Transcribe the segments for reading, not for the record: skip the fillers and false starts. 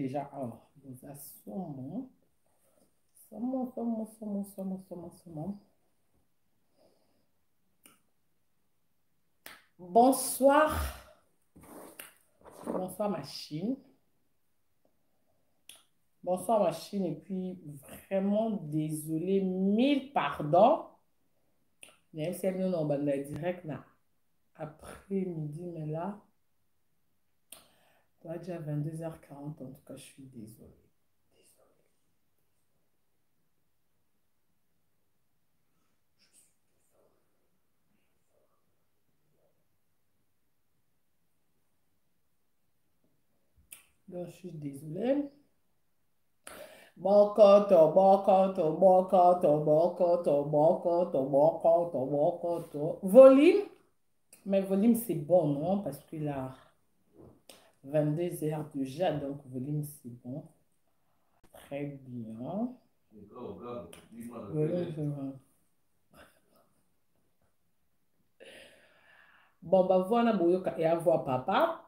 déjà. Oh, ça saumon. Saumon, saumon, saumon, saumon, saumon, saumon. Bonsoir. Bonsoir, machine. Bonsoir, machine. Et puis, vraiment désolé, mille pardons. Même si elle nous en direct, là, après-midi, mais là, on va déjà 22h40. En tout cas, je suis désolée. Donc, je suis désolée. Bokoto, bokoto, bokoto, bokoto, bokoto, bokoto, bokoto. Volume. Mais volume, c'est bon, non? Parce qu'il a 22 heures déjà, donc volume, c'est bon. Très bien. Volume, c'est bon. Bon, bah voilà, et avoir papa.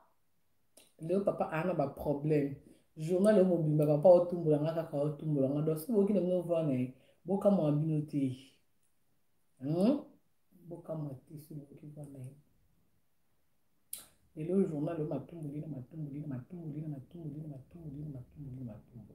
Le papa a un problème. Journal le mobile, bah papa au tumbo, la kaka au tumbo, la donc si vous qui ne voir ne, boka mo abinote. Boka mo te si vous qui voir ne. Et le journal le matumbo, le matumbo, le matumbo, le matumbo, le matumbo, le matumbo, le matumbo.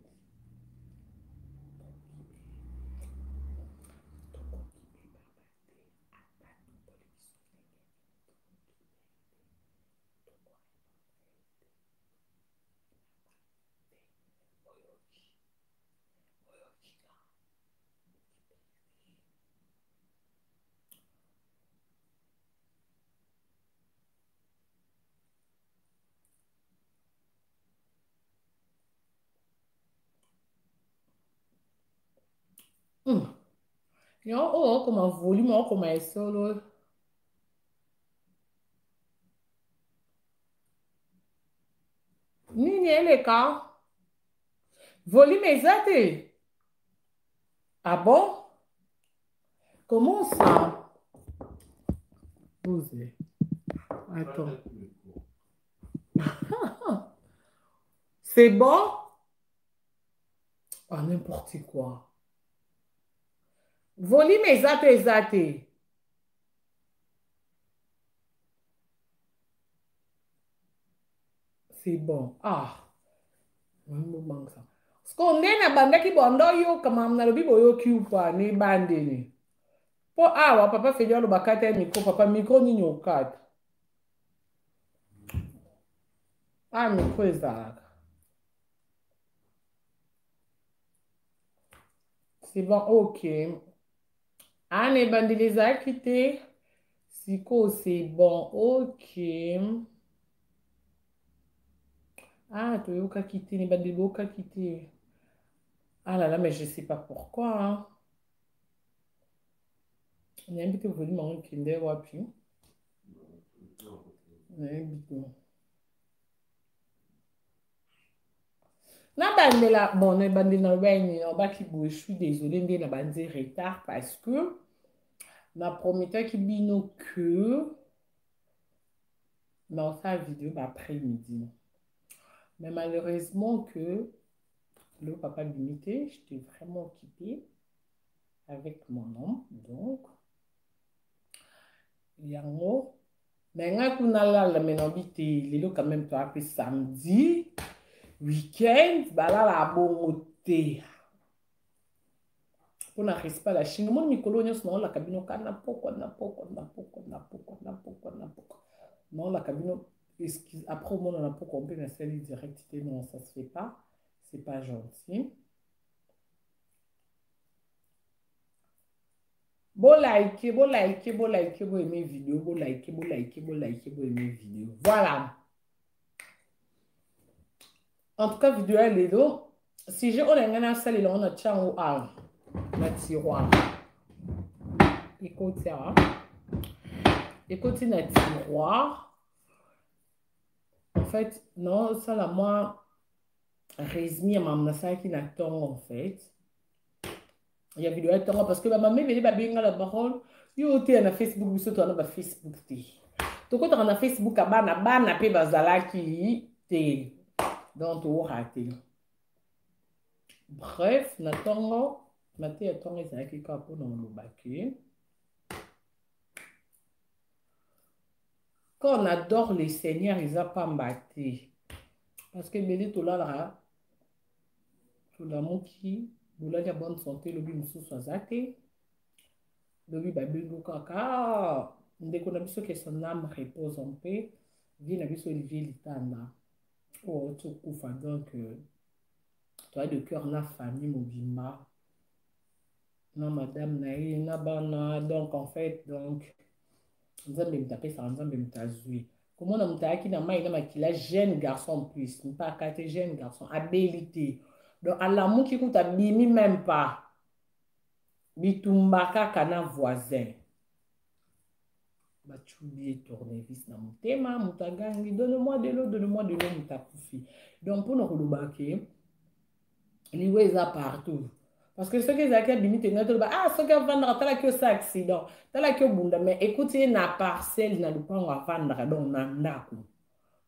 Yo, oh, como volume, oh, como é solo. Nini, ele é cá. Volume exato. Ah bon? Comment ça? Vous êtes. Attends. C'est bon? Ah, n'importe quoi. Volume exato, exato. C'est bon. Ah, un moment ça. Parce qu'on est na banda ki bondo yo kama mna lobi boyo kiupa ni bande ni. Po awa papa fait le bakate micro papa micro ni nyokata. Ah, micro ezalaka. C'est bon, ok. Ah, ne bandi les a quittés. Siko, c'est bon, ok. Ah, Toyoka quitté, ne bandi boka quitté. Ah là là, mais je sais pas pourquoi, hein. On a invité au volume en kinder wapi. On a invité. Na bande là, bon, na bande na wine, on va qui je suis désolée, on na bande retard parce que na prometteur qui bino que dans sa vidéo après-midi. Mais malheureusement que le papa limité, j'étais vraiment occupée avec mon homme, donc yango. Mais nga kuna la menobite, lelo quand même toi après samedi, week-end, bah là la bonté. On a respect la Chine. Mon mikolo nyos non la cabine na poko na poko na poko na poko na poko na poko. Non la cabine après au monde on a poko on peut la série directe non ça se fait pas. C'est pas gentil. Bon like, bon like, bon like, bon aimer vidéo, bon like, bon like, bon like, bon aimer vidéo. Voilà. En tout cas, vidéo elle est là. Si j'ai on a un salle là on a tient au a la tiroir. Écoute ça. Écoute na tiroir. En fait, non, ça là moi résumé ma ça qui n'attend en fait. Il y a vidéo attend parce que ma maman veut pas bien la parole. Yo t'es na Facebook, so toi na Facebook t'es. To ko na Facebook abana bana pe bazala ki te. Donc tu raté. Bref, natongo, mate ya tongo ezalaki kaka mpona olobaki. Quand on adore les seigneurs, ils n'ont pas mbatté. Parce que Béli Tolara, tout l'amour qui, Boula de bonne santé, le but nous soit zaté. Le but babingo kaka. Dès qu'on a vu que son âme repose en paix, vient à vu Olivier Litanda. Oh, tu coufes donc, toi de cœur, la famille, Mobima. Non, madame, naïe, nabana. Donc, en fait, donc, nzambe mutapesa nzambe mutazwi komona mutu ayaki na mai na makila jeune garçon en plus mpaka te jeune garçon abeli te donc alamuki kuta bimi même pas bitumba kaka na voisin bachubi tournevis na motema mutu agangi donne-moi de l'eau mutu akufi donc mpona koloba ke liwe eza partout. Parce que ceux qui ont abîmé, ceux qui ont vendu, talaki osa accident, talaki obunda, mais écoutez, na parcelle, na lupango a vendre, donc na ndako.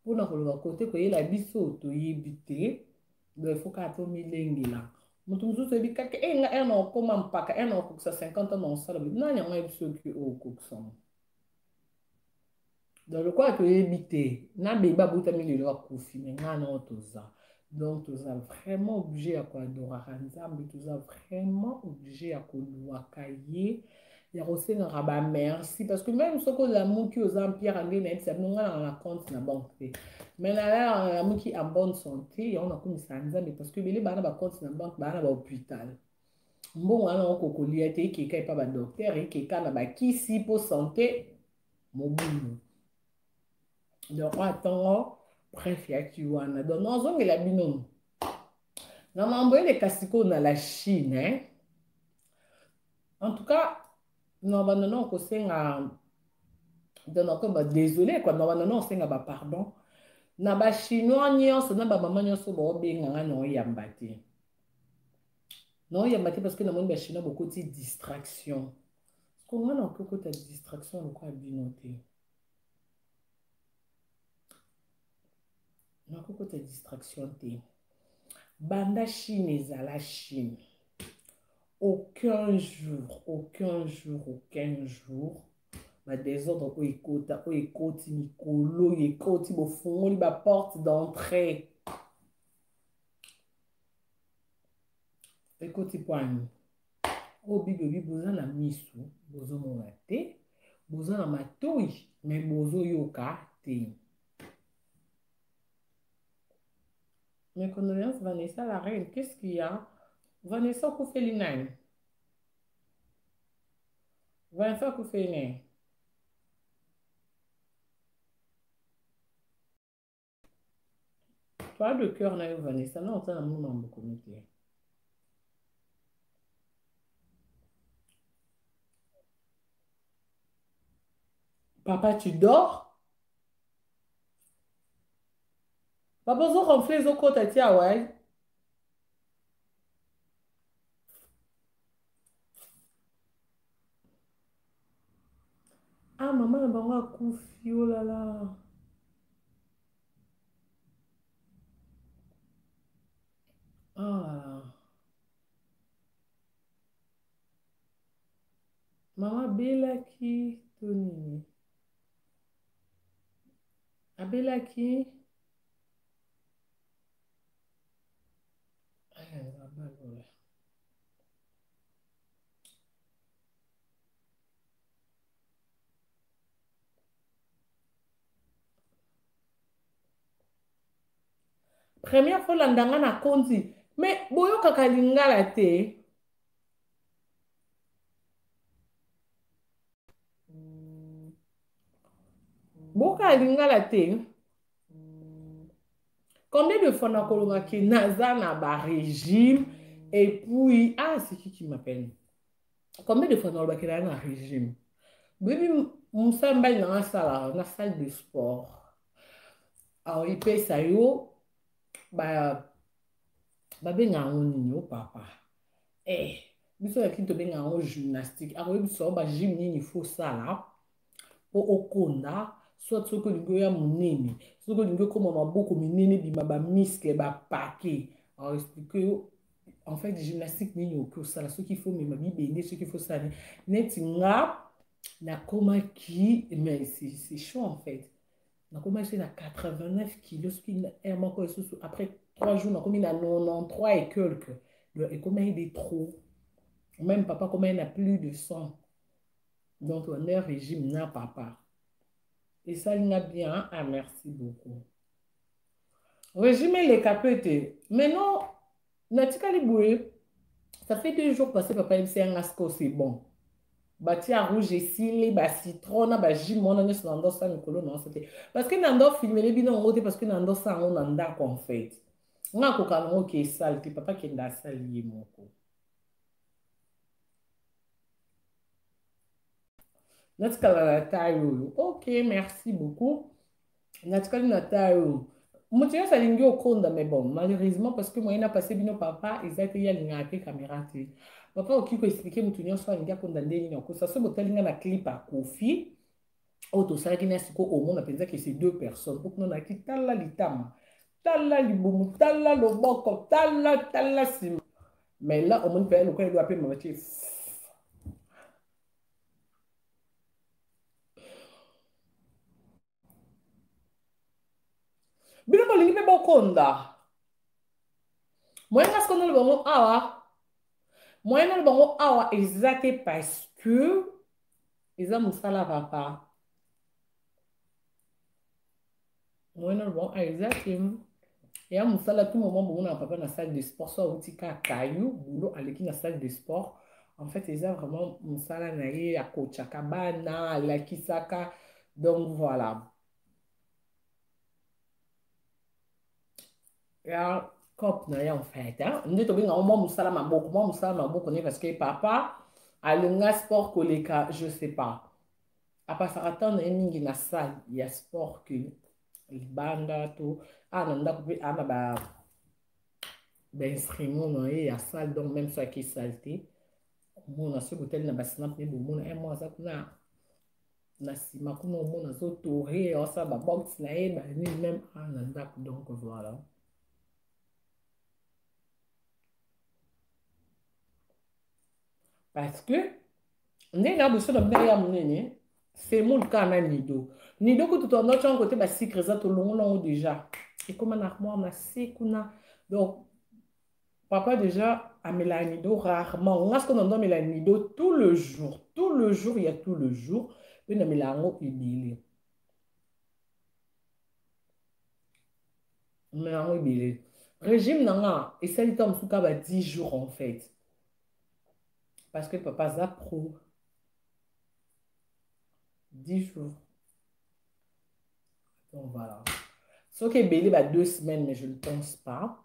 Pour nous côté que la biso to yebite, donc il faut qu'à to milengi là. Mutu mutu se dit que nga un an comme mpaka, un an pour ça 50 ans dans ça, non il y a un biso qui au coxon. Donc le quoi to yebite, na beba buta mili lo akufi, mais nga na otoza. Donc, tu es vraiment obligé à quoi adorer Nzambe, tu es vraiment obligé à quoi louer. Il y a aussi un rabat merci parce que même ce que l'amour qui aux empires anglais net c'est non dans la compte na banque mais là l'amour qui en bonne santé on a comme ça Nzambe parce que les bana ba compte na banque bana ba hôpital bon on a kokoli ete qui kai pas ba docteur et qui kana ba kisi pour santé mobile donc on attend bref ya ki wana donc nozongela bino na mambo ele kasi ko na la Chine hein? En tout cas normalement ko senga donc désolé quoi normalement senga ba pardon na ba chinois nyonso na ba mama nyonso bo benga no yamba te no yamba te parce que na moni ba chinois beaucoup de distraction comment na ko ta distraction ko abinote na ko ta distraction te banda Chine ezala Chine aucun jour badésordre oyo ekoti mikolo oyo ekoti bofungoli baporte d'entrée ekoti pwani oyo bibebi boza na misu bozomona te boza na matoi me bozoyoka te. Mes condoléances Vanessa la reine, qu'est-ce qu'il y a? Vanessa kufeli nani? Vanessa kufeli nani? Toi de cœur na yo Vanessa, non, ça n'a pas beaucoup comité. Papa, tu dors? Papa, zo ronfler zo kota tia ouais. Ah, maman na bango akufi, oh là là. Ah, maman belaki to nini? Abelaki? Première fois landanga na konzi, mais boyokaka lingala te. Boka lingala te. Combien de fois na kolonga ki naza na ba régime et puis ah c'est qui m'appelle? Combien de fois na kolonga ki naza na régime? Baby musamba na salle de sport. Alors il paye ça yo ba babenga ngo nini o papa. Eh biso ya kinto benga ngo gymnastique. Alors biso ba gym nini faut ça là. Po okonda soit soki olingi oya monene soki olingi okoma maboko minene bima bamiske bapake aexplike yo en fait gymnastique nini okosala soki il faut mema bibende soki il faut ça neti nga nakomaki mais c'est chaud en fait nakomaki na 89 kilos soki heure moko esusu après 3 jours nakomi na 93 et quelque donc ekomaki de trop même papa komaki na plus de 100 donc on est régime na papa et ça il a bien ah merci beaucoup régime eleka pe te maintenant natikali boye ça fait 2 jours passé papa yebisi yanga siko c'est bon batia rouge esili bacitron na bajus mona nyonso na ndosa mikolo na yango te parce que na ndo filmele bino yango te parce que na ndosa yango na ndako en fait nga akoka nango ke esali te papa kende asali ye moko natikala na taille oyo ok merci beaucoup natikali na taille oyo moto nyonso alingi okonda mais bon malheureusement parce que moyen na passé bino papa eza te ye alingaka te caméra te papa okoki koexplike moto nyonso alingi akonda nde nini akosa so botalinga na clip akofi oyo tosalaki na siko omona mpenza ke c'est 2 personnes okuna naki tala litama tala libumu tala loboko tala nsima mais là omoni mpe lokola elwa mpe mama tie bino bolingi mpe bokonda moyenga siko na lobango awa moyen na lobango awa eza te parce que eza mosala papa moyen na lobango awa eza te eya mosala tout moment bomona papa na salle de sport so awuti kaka yo bulo aleki na salle de sport en fait eza vraiment mosala na ye akotshaka bana alakisaka donc voilà ya cop na ye en fait nde tobengaka mwa mosala maboko ne parce que papa alinga sport koleka je sais pas apasaka ntango na ye mingi na salle ya sport ke libanda to ana ndako mpe ana bainstrument na ye ya salle donc même soki esali te omona soki otali na basnap mpe bomona mwa aza kuna na nsima kuna omona azotore asala babox na ye banini même ana ndako donc voilà parce que ndenge na boso na bino ya monene semoule kaka na nido kutu tondoki yango kote basikre eza tolongola yango déjà ekóma na armoire na se kuna donc papa déjà amela nido rarement nga siko na ndo amela nido tout le jour il y a tout le jour mpe namela yango ebele amela yango ebele régime na nga esali ntango mosusu ka ba 10 jours en fait parce que papa aza pro 10 jours donc voilà soki ebele ba 2 semaines mais je ne pense pas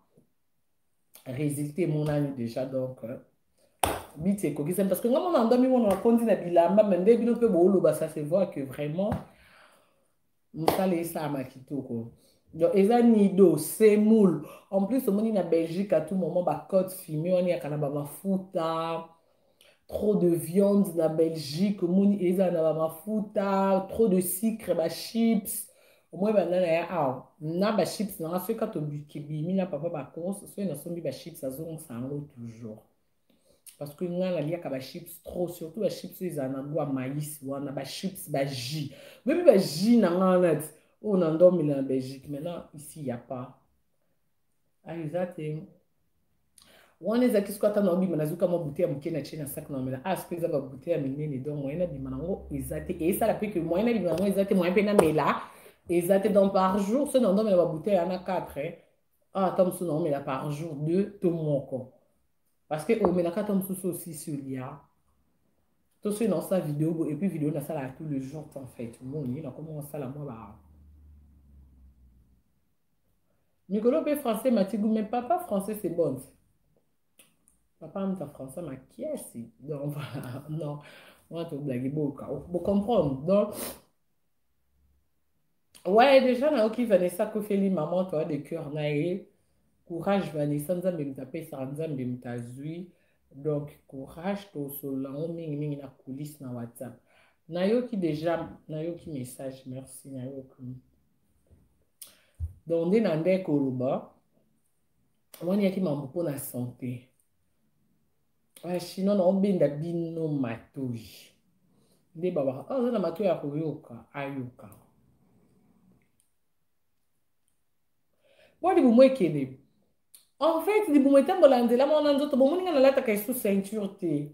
résulté monani déjà donc biti ekokisami parce que nga mona ndomi mona nakondi na bilamba me nde bino mpe booloba ça se voit que vraiment mosala esalama kitoko donc eza nido semoule en plus omoni na belgique à tout moment bacote fumé wana yaka na bamafuta trop de viande na belgique omoni eza na bamafuta trop de sucre bachips omoi banda na ya awa na bachips nanga soki ka tobimi na papa bacourse soki nasombi bachips azongisa yango toujours parce que nga naliaka bachips trop surtout bachips oyo ezala na ngwa maïs wana bachips bajus mebi bajus na nga wana ti oyo na ndomela na belgique maintenant ici ya pas eza te wana ezalaki soki ata na obima nazuka mwa bute ya moke na tie na sak na omela soki eza babute ya minene donc moyen nabima nango eza te esala mpe ke moyen nabima nango eza te moyen mpe namela eza te donc par jour so na ndomela babute ya na 4 ata mosusu na omela par jour 2 to moko parce que omelaka ata mosusu aussi solia to soki naosala vidéo et puis vidéo nasalaka tout le jour en fait moni nakoma osala mwa ba mikolo mpe français matigu mais papa français c'est bon papa amuta français makiasi donc voilà non wana toblagi bocomprendre donc ouais déjà nayoki Vanessa kofeli maman toa de cœur na ye courage Vanessa nzambe moto apesaka nzambe moto azwi donc courage tosolola yango mingimingi na coulisse na whatsapp nayoki déjà nayoki message merci nayoki donc nde na nde koloba wani yaki mambo mpona santé Chinois na obenda bino matoi. Nde baba, oh, na matoi ya koyoka, ayoka. Wa libumu ekele. En fait, libumu etambola nzela mwana nzoto bomoninga nalataka esu ceinture te.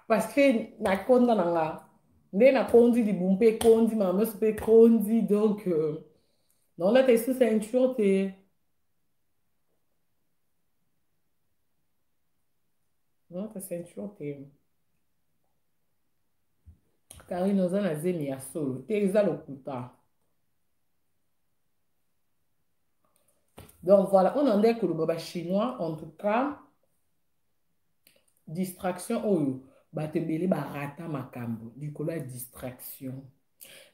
Parce que nakonda nanga. Nde nakondi libumu mpe kondi, mama meso mpe kondi, donc nalata esu ceinture te. Nalata ceinture te. Kari noza na zemi ya solo, te eza lokuta. Donc voilà, on en est que le baba chinois, en tout cas, distraction oyo, batebele barata makambo, du coup la distraction.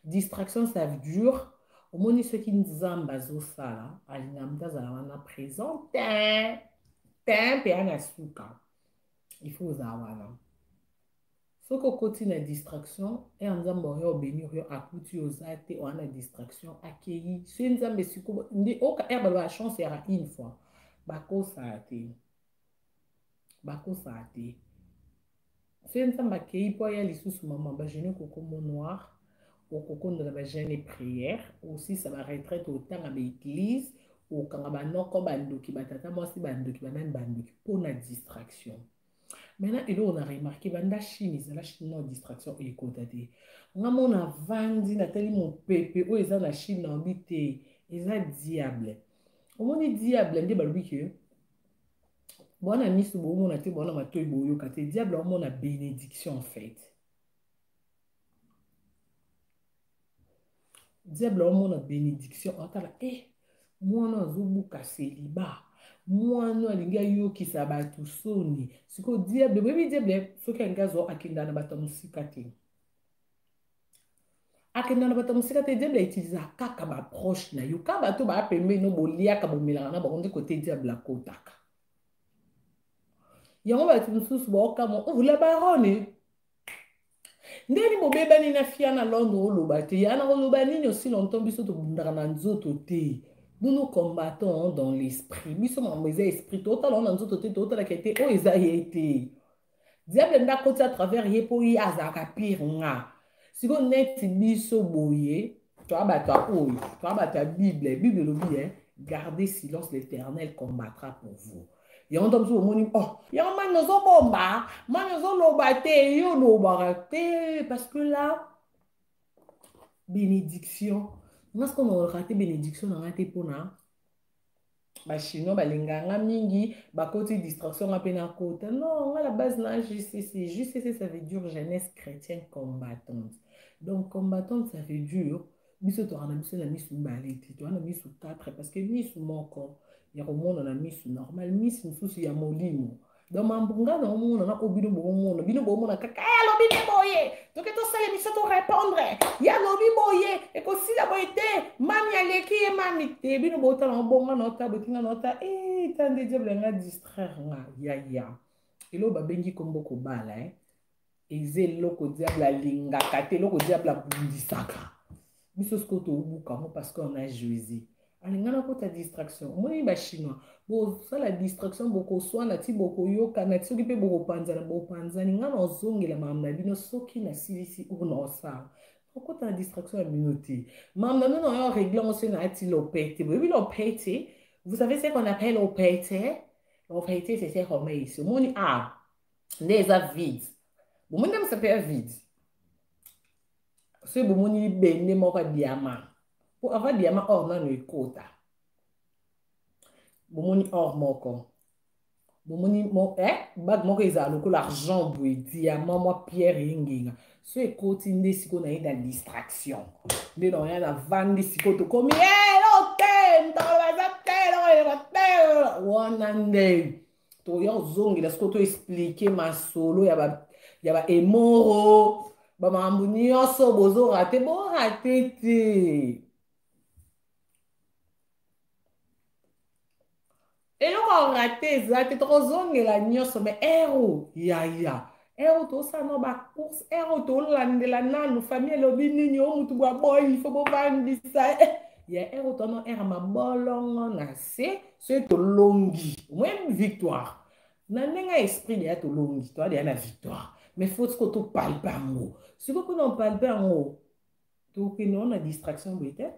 Distraction, ça dure. Au moins, ceux qui nous ambazo ça là, alinamda zalawana présent, pe anasuka. Il faut zawana. So ko koti na distraction, et en zamba yo benir yo akuti ozate ou ana distraction akei. So nzambe siko ndi oka erba la chance era une fois. Bako sa ate. Bako sa ate. So nzamba akei po ya lisusu maman ba jeune koko mo noir. Au cocon de la jeune prière, aussi ça va retraite au temps à l'église, au kangabano comme bandoki, batata moi si bandoki, banan bandoki, pour la distraction. Maintenant, et là, on a remarqué, banda chine, la chine non distraction et côté. On a mon avandi, nathalie mon pépé, oh, ils ont la chine en bité, ils ont diable. Au moins, les diables, les balbi que, bon, on a mis sous bon, on a été bon, on a maté boyo, quand les diables, on a bénédiction en fait. Diable on a bénédiction atala mwana azobuka célibat mwana alinga yoki sabatu soni siko diable bebi diable soki angazo akenda na bato musika te akenda na bato musika te diable utiliza kaka ba proche na yo ka bato ba pembe no boliaka bomelaka na bakonde côté diable akotaka yango bato mususu baokamo ovula barone ndeni mobeba nini afia na Londres oloba te yana oloba nini aussi longtemps biso tobundaka na nzoto te nous nous combattons dans l'esprit biso mambo eza esprit totala na nzoto te totalaka ete oyo eza ye te diable ndakoti à travers ye mpo ye azalaka pire nga siko neti biso boye toa bato ya oyo toa bato ya bible elobi gardez silence, l'éternel combattra pour vous. Yango nto mosusu omoni yango mani nozobomba mani nozoloba te yo olobaka te parce que là bénédiction nga siko naolaka te bénédiction nanga te mpona bachinois balinganga mingi bakoti distraction nga mpe na kota non nga la base na JCC JCC ça veut dire jeunesse chrétienne combattante donc combattante ça veut dire biso toka na biso na misu mibale te toka na misu 4 parce que misu moko ya komona na misu normal misu mosusu ya molimo donc mambunga na omona na obino bomona kaka alobi ne boye toke tosala biso to répondre ya lobi boye ekosila boye te mami aleki ye mami te bino botala obonga na ota botinga na ota tande diable nga distraire nga ya elo babengi kombo kobala eze eloko diable alingaka te eloko diable abundisaka biso siko tobuka ngo parce qu'on a Jésus alingana kota distraction omoni bachinois bosala distraction bokoswana ti bokoyokana ti soki mpe bokopanzana bopanzani nga na ozongela makambo na bino soki nasilisi oyo na osala okota na distraction ya bino te makambo na bino na yo réglé ngo soki nayati lopete boyebi lopete vous savez ce qu'on appelle lopete lopete c'est ce qu'on met ici omoni nde eza vide bomoni nde mosape ya vide soki bomoni bende moko ya diamant po ava diamant or nano ekota bomoni or moko bomoni bag moko ezala lokola argent boye diamant mwa pierre yengenga so ekoti nde siko na ye na distraction nde na oya na vandi siko tokomi elo te ntolobaza te wana nde toya ozongela siko to explike masolo ya baemoro bamakambo nyonso bozorate borate te eloko rate eza te tokozongela nyonso me ero yaya ero tosala no bacourse ero tolandela nanu famille elobi nini o mutu bwaboyi ifo bovandisa ya ero tono ere mabolongo na se so tolongi omoi victoire Na nenga esprit de to longi, to de na victoire. Mais faut que tu parles pas ngo. Si vous ne parle pas ngo, to que non na distraction bete.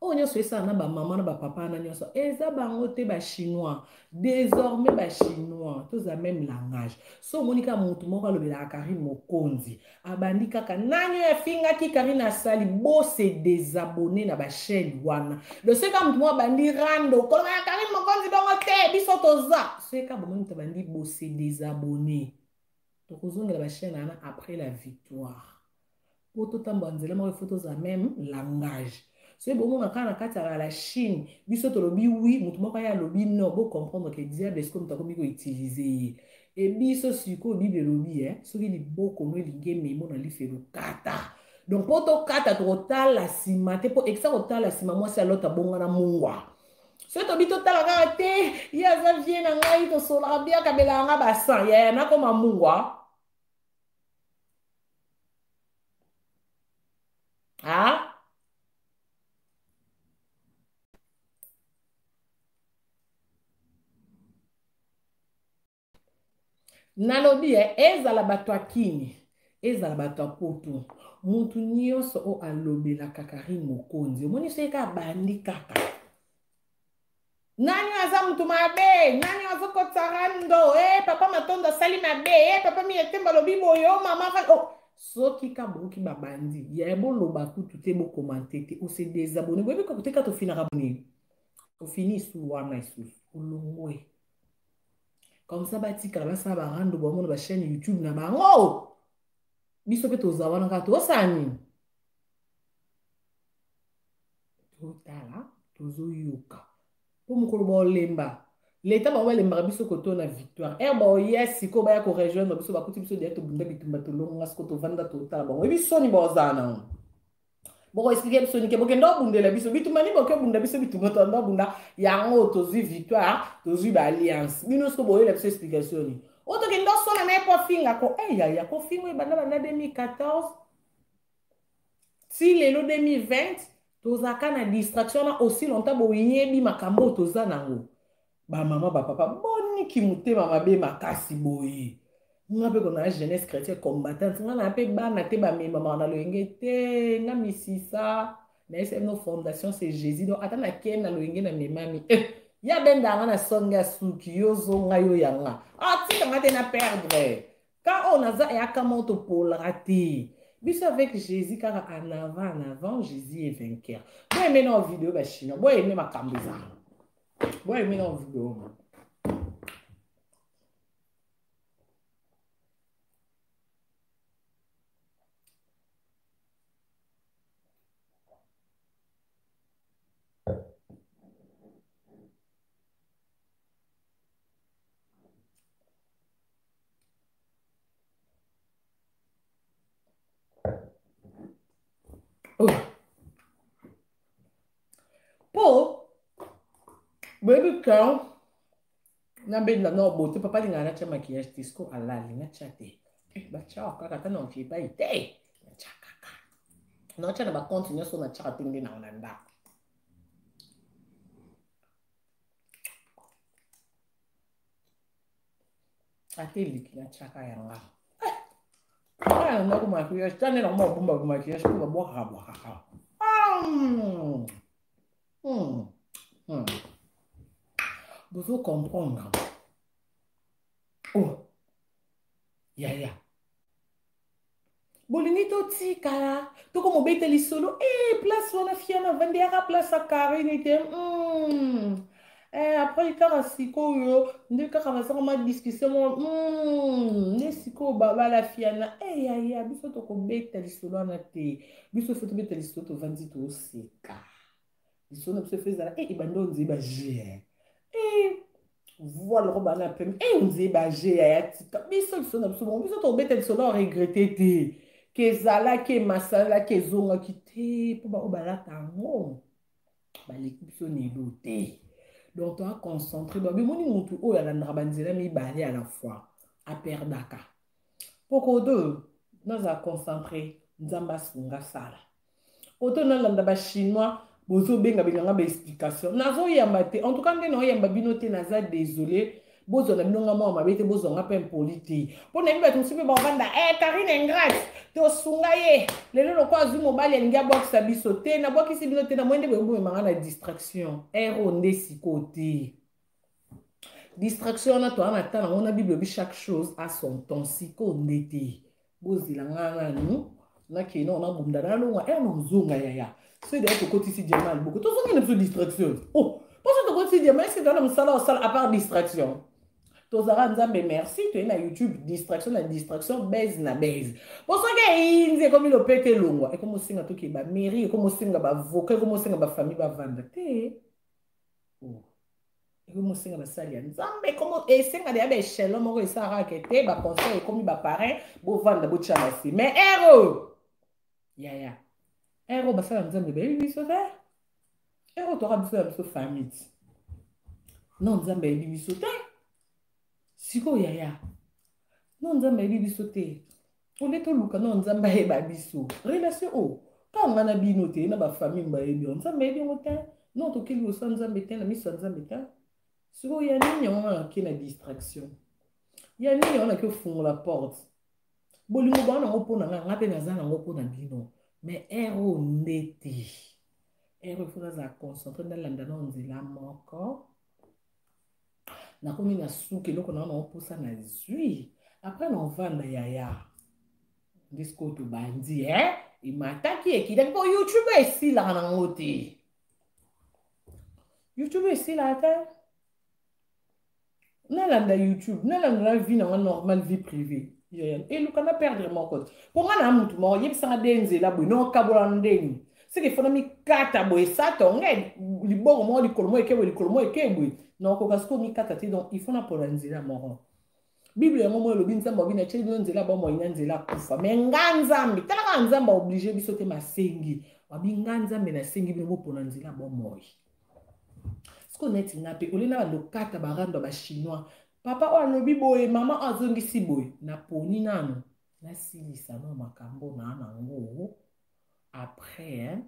Oh, nyonso esa na ba maman na ba papa na nyonso. Eza bango te ba chinois. Désormais ba chinois, tous a même langage. So monika mutu moko alobela Karine Mokonzi. Abandi kaka nanyo ya finga ki Karine asali bo se désabonner na ba chaîne wana. Le seka mutu mo bandi rando ko na Karine Mokonzi dongo te biso toza. Seka bo mutu bandi bo se désabonner. Donc ozongela ba chaîne ana après la victoire. Poto tamba nzela mo photos a même langage. C'est bon, on a la Chine, biso to lobi oui, mutu moko ya lobi non, bo comprendre que diable est comme ta komi ko utiliser. Et biso siko bible lobi so ki li boko no linge memo na li felo kata. Donc poto kata to tala sima te po exa ko tala sima moi c'est l'autre bonga na mungwa. So to bito tala ka te, ya za vie na ngai to sola bia kabela nga basa, ya na ko mungwa. Ah? Nalobi ezala bato akini ezala bato apoto mutu nyonso o alobelaka Karine Mokonzi omoni so eka bandi kaka nani aza mutu mabe nani azokotsarando papa matondo asali mabe papa miyetemba lobi boyo mama oh soki ka boki babandi ya boloba kutu te bokomante te ose désabonné boyebi kokoteka tofinaka boni ofini su wana isusu olongwe. Comme ça, batika la sa ba rando ba mon chaîne YouTube na bango. Biso pe tozawa na ka to sani. Totala, tozo yoka. Po mukolo ba lemba. L'état ba lemba biso koto na victoire. Ba yes ko ba ya ko rejoindre biso ba kuti biso de to bunda bitumba to longa sko to vanda total ba. We biso ni ba zana. Boko expliquer biso ni ke boke ndo bundela biso bitumba ni boke bunda biso bitumba to ndo bunda yango tozi victoire tozi ba alliance bino sko boye la biso explication ni oto ke ndo sona na po finga ko ya ko finga banda 2014 si lelo 2020 tozaka na distraction na aussi longtemps bo yebi makambo toza nango ba mama ba papa boni ki mutema mabe makasi boye. Nga pe kona jeunesse chrétienne combattante nga na pe bana te ba mema na loyenge te na misisa na ese no fondation c'est Jésus donc atana ken na loyenge na memami ya benda nga na songa suki yozo nga yo yanga tika nga te na perdre quand on a ya kamoto pour la rater biso avec Jésus car en avant Jésus est vainqueur bo aimer na vidéo ba chino bo aimer makambo za bo aimer na vidéo. Po baby quand na benda no bote papa linga na cha maquillage disco ala linga cha te ba cha kaka ta no fi ba ite na cha kaka no cha na ba continue so na cha pindi na onanda ate liki na cha ka yanga na ko maquillage tane na mo bumba maquillage ko ba bwa vous comprendre. Oh, ya. Bolingi to tika, to como bete li solo, place wana fiana vende ya place a Karine te. Après kaka siko yo, nde kaka basaka ma discussion ne siko ba la fiana. Ya, biso to ko bete li solo na te. Biso foto bete li solo to vandi to seka. Biso na biso fezala ibando nziba je. Voilà roba na pem nziba baje ya tika biso na biso to bete biso na regretter te ke zala ke masala ke zonga kite po ba obala tango baleki biso ne doute donc to a concentrer ba bimoni mutu oyo ala na banzela mi bale à la fois a perdaka poko do naza concentrer nzamba sunga sala oto na landa ba chinois bozo benga bilanga ba explication nazo yamba te en tout cas ngeno yamba bino te naza désolé bozo na bino ngamo mabete bozo ngape impolite po na biba tumsipe ba vanda Karine ingrate to sunga ye lelo loko azu mobali alingi abwakisa biso te na bwakisi bino te na mwende boye manga na distraction ero nde sikote distraction na to ana tana on a bible bi chaque chose a son temps siko ndete bozila ngana nu na kino on a bunda na longa no zunga ya c'est d'ailleurs que côté si diamant beaucoup tout ça une distraction oh parce que côté diamant c'est dans le salon à part distraction tozara nzambe merci tu es na YouTube distraction na distraction baise na baise pour ça que inze comme le pete longwa et comme singa to ki ba mairie et comme singa ba vocal comme singa ba famille ba vendre te oh et comme singa ba salia nzambe comme et singa de ba échelon moko esara ke te ba conseil comme ba parrain bo vendre bo chala si mais héros ya héros ba sala nzambe ba biso te héros to ra biso famille non nzambe biso te siko yaya non nzambe biso te ole to luka non nzambe ba biso relation o ka ngana bino te na ba famille ba ebi nzambe bi ngote non to kili o sa nzambe te na miso nzambe te siko ya nini on ki na distraction ya nini on a que fungola porte bolingo ba na ngopona nga pe na zana ngopona bino mais ero ndete ero faut za concentrer dans la ndana nzela moko na komi na suki loko na oposa na zui après na vanda yaya disco to bandi imataki ekida ko YouTube esila na ngote YouTube esila ta na landa YouTube na landa vie na normal vie privée yaya et luka na perdre mon compte pour nga na mutu mo yebisa denze la bo no kabola ndeni c'est que fona mi kata bo esato nge liboro mo likolomo ekebwe non ko gasko mi kata te donc il faut na pour nzela moro bible yango mo lobi nzamba bina cheli bino nzela ba mo ina nzela kufa mais nganzambi tala ka nzamba obligé biso te masengi wabi nganzambe na sengi bino po na nzela ba mo sko neti na pe olina ba lokata ba rando ba chinois papa o lobi boye mama azongi si boye na poni nano na silisa no makambo na ngo après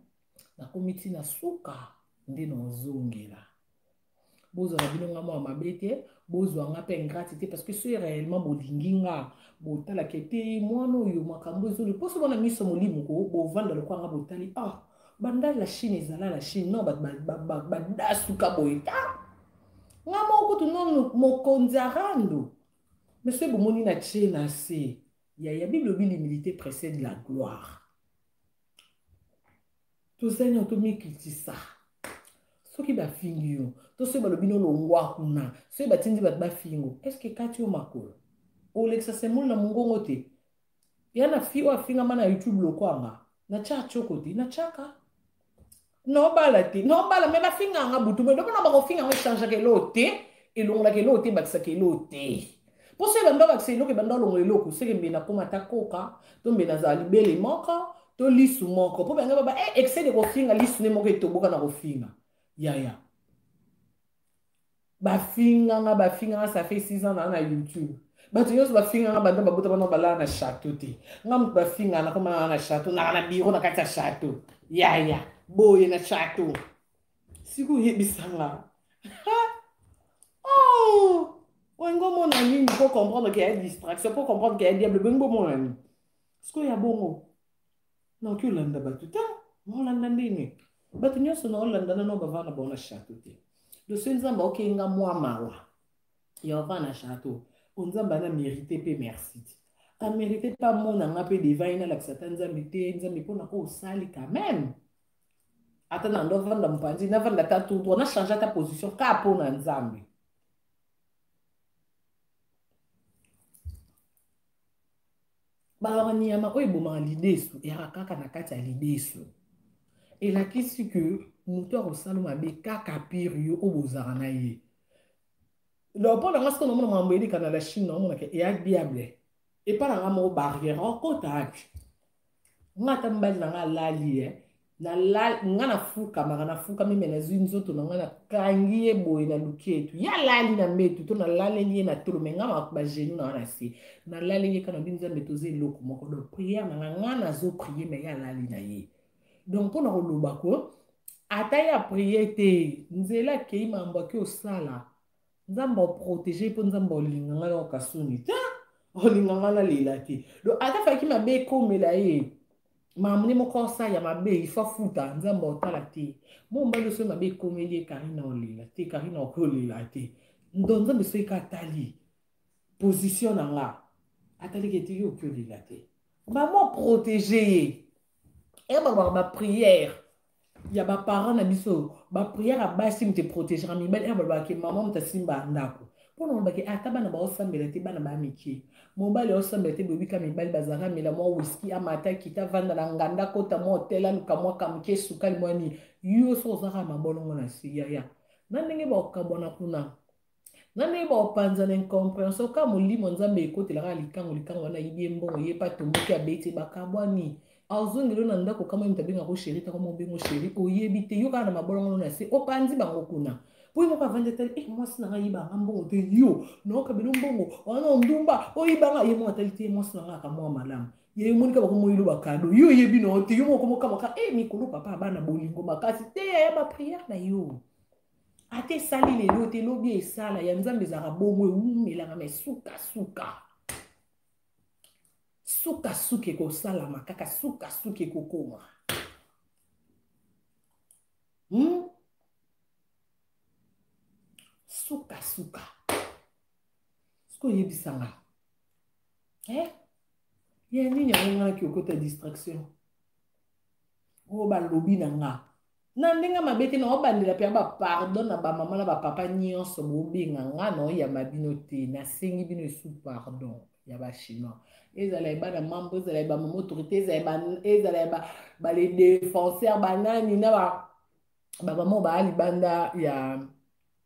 na komiti na suka nde no zongela bozo na bino nga mwa mabete bozo nga pe ingratité parce que c'est réellement bolinginga botala kete mwana oyo makambo ezoli poso bona miso molimo ko bovanda le kwanga botali banda la Chine ezala la Chine non ba suka boita nga moko tu non mokonzarando monsieur bomoni na Chine c'est ya Bible bi l'humilité précède la gloire tout ça n'a tout mis ça soki ba fingi yo to se balobi no longwa kuna se batindi bat ba fingo est-ce que kati o makolo o lexa semul na mungongo te yana fi o finga mana YouTube lokwanga na cha chokoti na chaka no bala te no bala me ba finga nga butu me dokona ba ko finga ngo changer ke lote e longla ke lote ba ke lote po se bando ba se loke bando longo eloko se ke mbina koma takoka to mbina za libele moko to lisu moko po benga ba excès de ko finga lisu ne moko etoboka na ko finga yaya bafinga ça fait 6 ans na YouTube bato nyonso bafinga nga banda babota bana balala na château te nga mutu bafinga na koma na château na biro na kati ya château yaya boye na château siku yebisanga oh wengo mona nini pour comprendre qu'il y a une distraction pour comprendre qu'il y a un diable bengo mona nini siku ya bongo non ki olanda bato ta olanda ndenge bato nyonso na olanda na no bavana bona château te de ce nzamba okenga mwa mawa ya vana château onzamba na mérité pe merci a mérité pas mon nga pe devant ina la satan nzambe te nzambe pona ko sali quand même atana ndo vanda mpanzi na vanda ta tout on a changé ta position ka pona nzambe ba wanyama oyo boma lidesu ya kaka na kati ya lidesu et la question que moteur au salon mabe kaka pire yo obozara na ye donc pour nga skono mona mambo elika na la Chine no mona ke ya diable et pas nga mo barrière okota nga tambali na nga lali na lali nga na fuka meme na zinzoto na nga na kangi ye boye na luketu ya lali na metu to na lali ye na tolo me nga ba genou na na se na lali ye kana binza metoze loko moko do prière na nga na zo prier me ya lali na ye donc pour na lobako ata ya prier te nzela ke mambo ke osala nzambe protéger pour nzambe olinganga na okasuni te olinganga na lela te donc ata faki mabe ekomela ye mamuni moko ya mabe ifa futa nzambe otala te mo mbalo so mabe ekomeli ye karina olela te karina okolela te ndo nzambe so ekatali position na nga atali ke te yo okolela te bamo protéger ye et ba prière ya ba parents na biso ba prière abasi mte protéger mibali et ba ke maman mtasimba ndako mpona bake ata bana baosambela te bana bamike mobali osambela te bobika mibali bazalaka mela mwa whisky amata kita vanda na nganda kota mwa hotel aluka mwa kamuke sukali mwani yo so ozaka mabolongo na se yaya na ndenge baokabwana kuna na ndenge baopanza na incompréhension ka molimo nzambe ekotelaka likango wana yibi mbongo ye pa tomboki abeti bakabwani azongelo na ndako kama mutu abengako sheri taka mobengo sheri oyebi te yo kaka na mabolongo na se opanzi bango kuna po moko avandi atali mwasi nanga yibanga mbongo te yo naokabela mbongo wana ndumba oyibanga ye moko atali te mwasi nanga akamwa malamu ye monika bakomoyilo bakado yo oyebi na te yo moko mokamaka mikolo papa abana bolingo makasi te ya bapriere na yo ate esali lelo te lobi esala ya nzambe ezalaka bomo ewumelaka me sukasuka sukasuka ekosalama kaka sukasuka ekokoma sukasuka soki oyebisanga ya nini yango nga naki okota distraction oyo balobi na nga na ndenge mabe te na obandela mpe bapardon na bamama na bapapa nyonso bobenga nga na oyamba bino te nasengi bino esu pardon ya bachinois ezala ebana mambo ezala ebamama autorité ezala bale défenseur banani na bamama baalibanda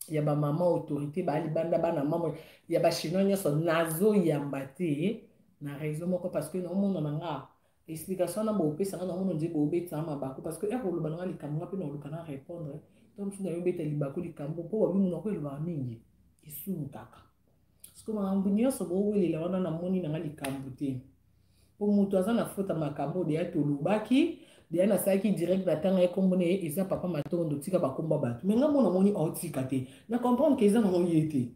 ya bamama autorité baalibanda bana mambo ya bachinois nyonso nazoyamba te na raison moko parce que naomona na nga explication na bopesanga na mono nje bobetisa mabako parce que ekoloba nanga likambo nga mpe na oluka na répondre to mosusu na yo beta libako likambo mpo babi muna koelobaka mingi esumu kaka parceke makambo nyonso bowelela wana namoni nanga likambo te mpo moto aza na fota makambo deya tolobaki deya nasalaki direct na ntanga ekombona ye eza papa matondo tika bakomba bato me nga mona moni aotika te na comprendre ke eza nango ye te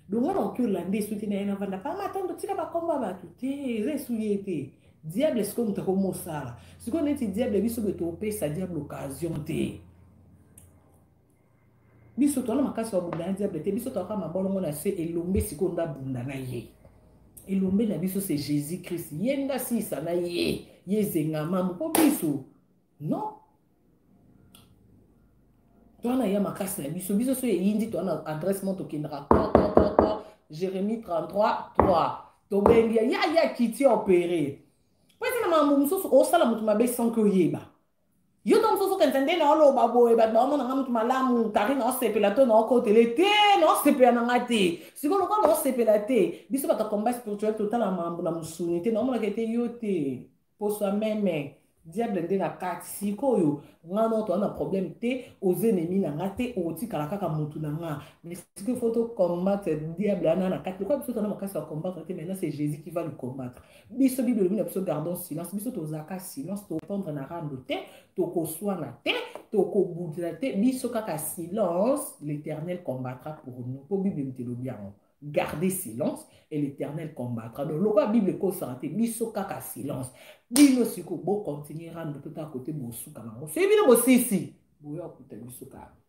donc nga naoki olanda esu te na ye navanda papa matondo tika bakomba bato te eza esu ye te diable sikoyo moto akomosala sikoyo neti diable biso boye topesa diable occasion te biso toana makasi babunda na diable te biso toaka mabolongo na se elombe sikoyo ndabunda na ye elombe na biso c'est Jésus Christ ye ndasisa na ye ezengama mpo biso non toana ya makasi na biso so eyindi toana adresse mo tokendaka Jérémie 33:3 tobengi ya kiti opéré pwese na mambo mosusu osala moto mabe sans que oyeba yo to mosusu kenza nde na oloba boye bato baomonanga moto malamu kari na osepela to na okotele te na osepela nanga te sikoyo lokola na osepela te biso bato combat spirituel totala mambo na mosuni te naomonaka ete yo te poso meme diable nde na kati sikoyo nga no toza na problème te oza enemi na nga te okotikala kaka motu na nga mais sikoyo faut tocombattre diable wana na kati lokola biso tona makasi ya combattre te maintenant c'est Jésus qui va le combattre biso bible elobi na biso gardons silence biso tozalaka silence topendre na rando te tokoswana te tokobudela te biso kaka silence l'éternel combattra pour nous po bible mtelobi yango garder silence et l'éternel combattra donc lokola bible ekosaka te biso kaka silence bino siko bokontinue rando tota kote bosuka nango soki bino bosisi boya kuta biso kaka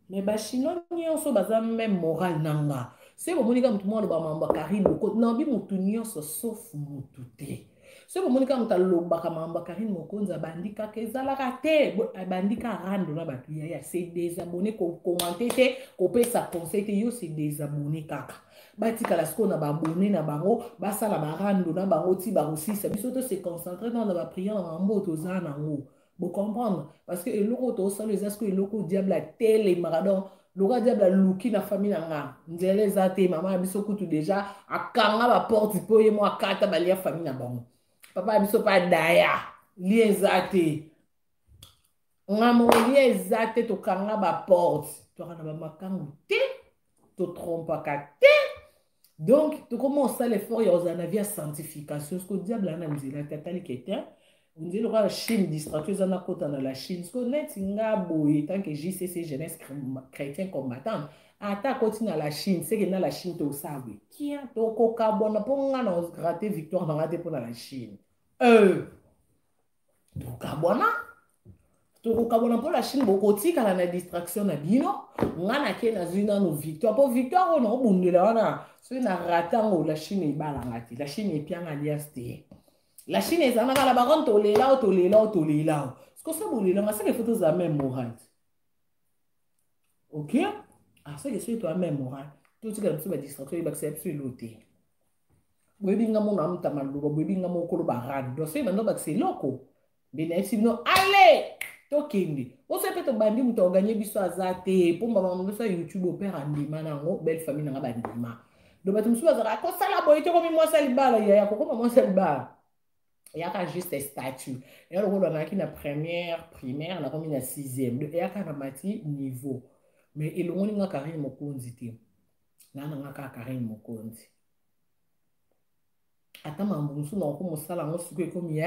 mais bachinois nyonso baza même moral nanga se bomonika motu mwa aloba mambo karine mokonzi nabi motu nyonso sauf motu te se bomonika motu alobaka mambo karine mokonzi abandi kaka ezalaka te abandi ka rando na bato yaya c'est désabonné kokomante te kopesa conseil te yo c'est désabonné kaka batikala sikoyo na babone na bango basala barando na bango ti bakosisa biso to se concentre na bapriere na mambo toza nango bocomprendre parce que eloko tosala eza sikoyo eloko diable atelemaka donc loka diable aluki na famille na nga nzela eza te mama ya biso kutu deja akanga baporte mpo ye mo akata balia famille na bango papa ya biso mpe adaya lie eza te ngamo lie eza te tokanga baporte toka na bamakangu te totrompaka te donc tokoma osala effort ya ozala na vie ya sanctification siko diable ana nzela te atali kete On dit la Chine distracteuse en a côté dans la Chine. Ce qu'on est tant que JCC jeunesse chrétien combattante. Ata continue à la Chine, c'est que dans la Chine to sabe. Qui a to ko carbone pour ngana gratter victoire dans la pour la Chine. To carbone tokokabona mpo la Chine bokotikala na distraction na bino nga na ke nazwi nano victoire mpo victoire oyo naobundela wana soki na ratango la Chine ebalanga te la Chine epianga alias te la Chine ezalaka la baron tolela o tolela o tolela o sikoso bolelanga seke fo tozala même moral ok seke soki toya même moral totikala biso badistraction ebakisa biso elo te boyebi nga mona amuta maloba boyebi nga mokolo barani donc soki bando bakisa eloko mbe nayebisi bino ale tokende oso mpe tobandi moto oganye biso aza te mpo mama biso ya youtube opere andima nango belle famille nanga bandima do bato mosusu bazalaka kosala boye te komi mwasi ya libala yaya kokoma mwasi ya libala eyaka juste statut eya lokola nazalaki na première primaire nakomi na 6e do eyaka na mati niveau mais elongoli nga Karine Mokonzi te nananga kaka Karine Mokonzi ata mambo mosusu na okomosala yango siko ekomi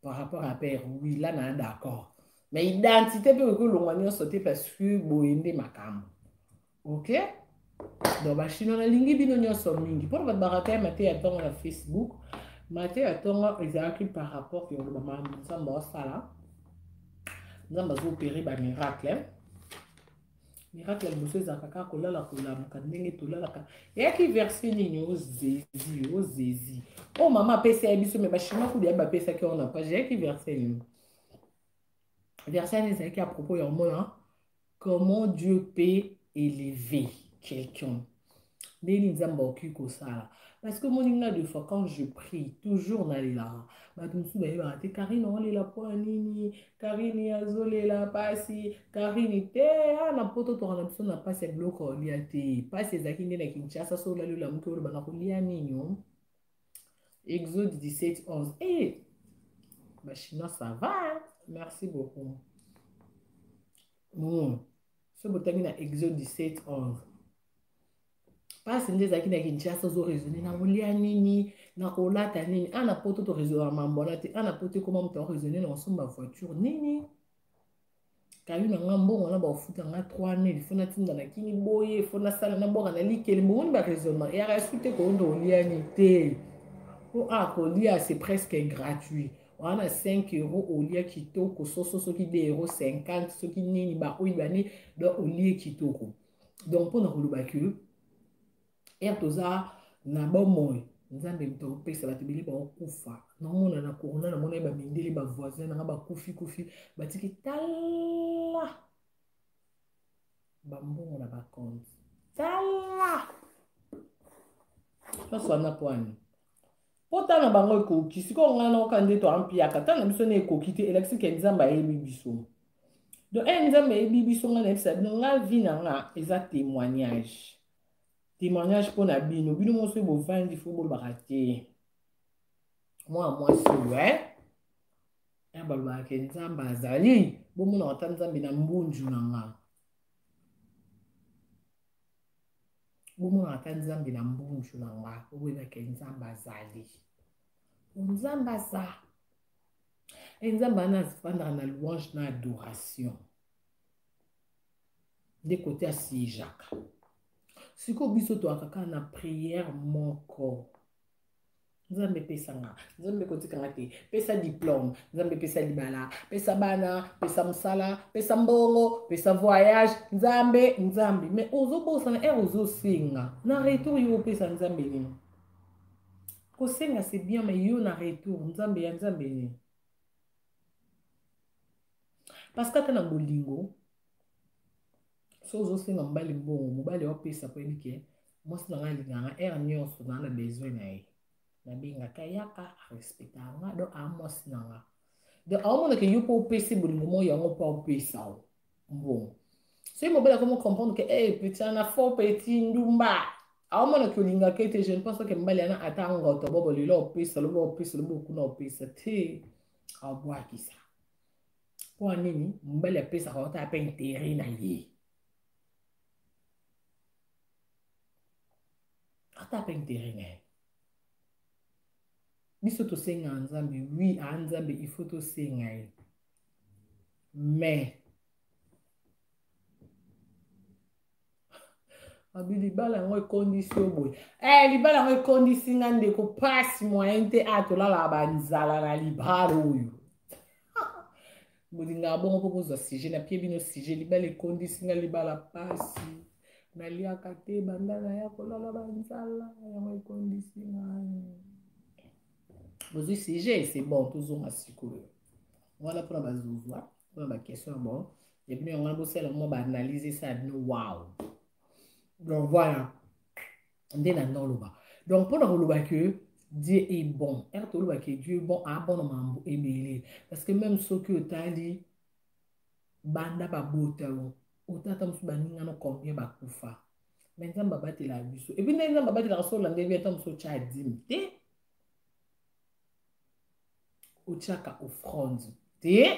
par rapport à père oui là na d'accord mais identité peut que l'on va sauter parce que boende makam ok donc ba chino na lingi bino nyoso mingi pour votre baraka maté attendre na Facebook maté attendre exact par rapport que le maman ça m'a sala nous avons opéré ba miracle miracle monsieur zakaka kolala kolamuka ndenge tolalaka yaki verset nini ozezi oh maman pesa biso mais ba chino ko dia ba pesa ki on a pas yaki verset nini verset à propos de comment Dieu peut élever quelqu'un. Parce que moi, des fois, quand je prie, toujours dans les là, Karine, on est là pour nini, Karine, azole la passi, Karine, était, na poto, tu n'a pas ces blocs, il y a des passes, à qui n'est Kinshasa, sur la lula, mouko, le banakolia, nini, Exode 17, 11. Eh, bah, chinois, ça va, hein? Merci beaucoup. Ce botami na Exode 17, 11. Pas nde zaki na Kinshasa zo raisonner na kolia nini na kolata nini ana poto to raisonner mambona te ana poto comment mto raisonner na nsomba voiture nini kayu na ngambo ngona ba futa nga 3000 fona tinda na kini boye fona sala na boka na likeli mboni ba raisonnement ya rasute ko ndo lia ni te ko kolia c'est presque gratuit on a 5 euros au lieu kitoko soso qui 2 euros 50 ce qui nini ba oyibani do au lieu kitoko donc pour na koloba que toza na bomoy nzambe mto pesa bato bili ba okufa naomona na corona na mona ba mindeli ba voisin na ba kufi batiki tala ba mbongo na ba compte tala ça na point pota na bango ekoki siko ngana okande to ampiaka tana biso na ekoki te elakisi ke nzambe ayebi biso donc nzambe ayebi biso nga na ebisa bino nga vi na nga eza témoignage pour na bino moso bovandi fo bolobaka te mwa mwasi oyo balobaka ke nzambe azali bomona ata nzambe na mbunju na nga bomona ata nzambe na mbunju na nga oboyebaka nzambe azali nzambe aza nzambe ana azifandaka na louange na adoration de côté ya sijaka siko biso toakaka na prière moko nzambe pesanga nzambe kotikanga te pesa diplôme nzambe pesa libala pesa bana pesa mosala pesa mbongo pesa voyage nzambe mais ozobosana ozosenga na retour yo opesa nzambe nini kosenga c'est bien mais yo na retour nzambe ya nzambe nini parce que ata na bolingo so ozosenga mobali mbongo mobali opesa po yebi ke mwasi na nga alinganga ere nyonso na na besoin na ye nabengaka yaka arespectanga do amwasi na nga donc aomonaka yo mpo opesi bolingo mo yango mpo opesa o mbongo soki mobali akomo comprendre ke petit ana fo petit ndumba aomonaka olingaka ete je ne pense ke mobali ana ata ngoto bobo lelo opesa lobo opesa lobo okuna opesa te abwakisa mpo nini mobali apesaka ota ape intere na ye ata ape intere na ye biso tosenga nzambe oui a nzambe il faut tosenga ye mais abi libala yango ekondisi yo boye libala yango ekondisi nga ndeko pasi moyen te tolala banzala na libala oyo bolinga bongo mpo kozwa sujet na pie bino sujet libala ekondisi nga libala pasi naliaka te banda naya kolala banzala yango ekondisi nga bozwi sujet c'est bon tozonga sikoyo wana mpona bazozwa mpona baquestion ya bon ebino yango wana bosala mwa baanalyse esa bino wow donc voilà nde na nga oloba donc mpona koloba ke Dieu est bon. Dieu est bon à bon mambo ebele. Parce que même ceux qui otali banda babota otata musu baninga no combien bakufa. Maintenant babati la biso. Et puis nza babati la so lande bi ata musu cha dimite. Ochaka offrande. Te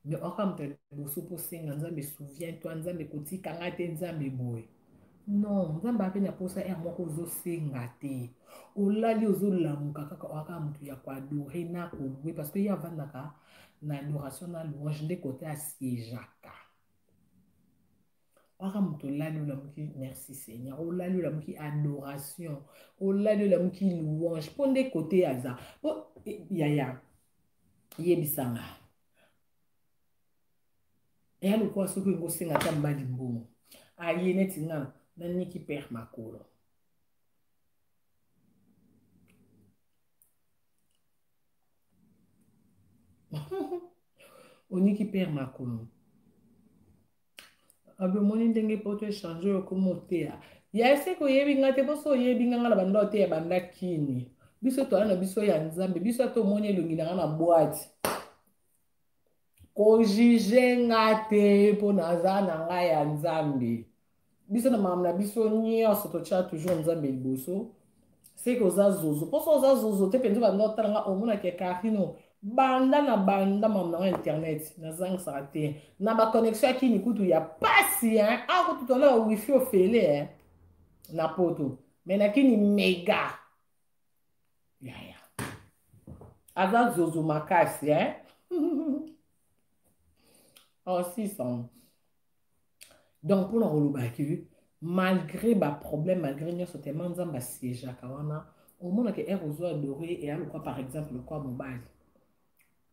mais okamte boso po senga nzambe souviens-toi nzambe kotika ngate nzambe boy. Non, nzambe ape na posa moko ozosenga te olali ozolamuka kaka waka mutu ya koadore na kolwe parce que ye avandaka na adoration na louange nde kote asiégeaka waka mutu olali olamuki merci Seigneur olali olamuki adoration olali olamuki louange mpo nde kote aza yaya yebisanga eya lokola soki ngosenga ata mbali mbongo aye neti nga nani qui perd makolo oni qui perd makolo abe moni ndenge poto changer comme tea ya ese ko yebi ngate poso yebi nganga na banda te banda kini biso to na biso ya nzambe biso to moni elongi na boîte ko jije ngate po na za na nga ya nzambe biso na mamna biso nyonso totia toujours nzambe liboso c'est que oza zozo poso oza zozo te penza banda otalanga omona ke karino banda na banda mamna na internet nazangisaka te na baconnexion ya kini kutu ya pasi akutu tolala wifi ofele na poto me na kini mega yaya aza zozo makasi oh 600 donc mpona kolobaki malgré baproblème malgré nyonso tema nzambe asiégeaka wana omonaka ere ozwa adoré eya lokwa par exemple lokwa mobali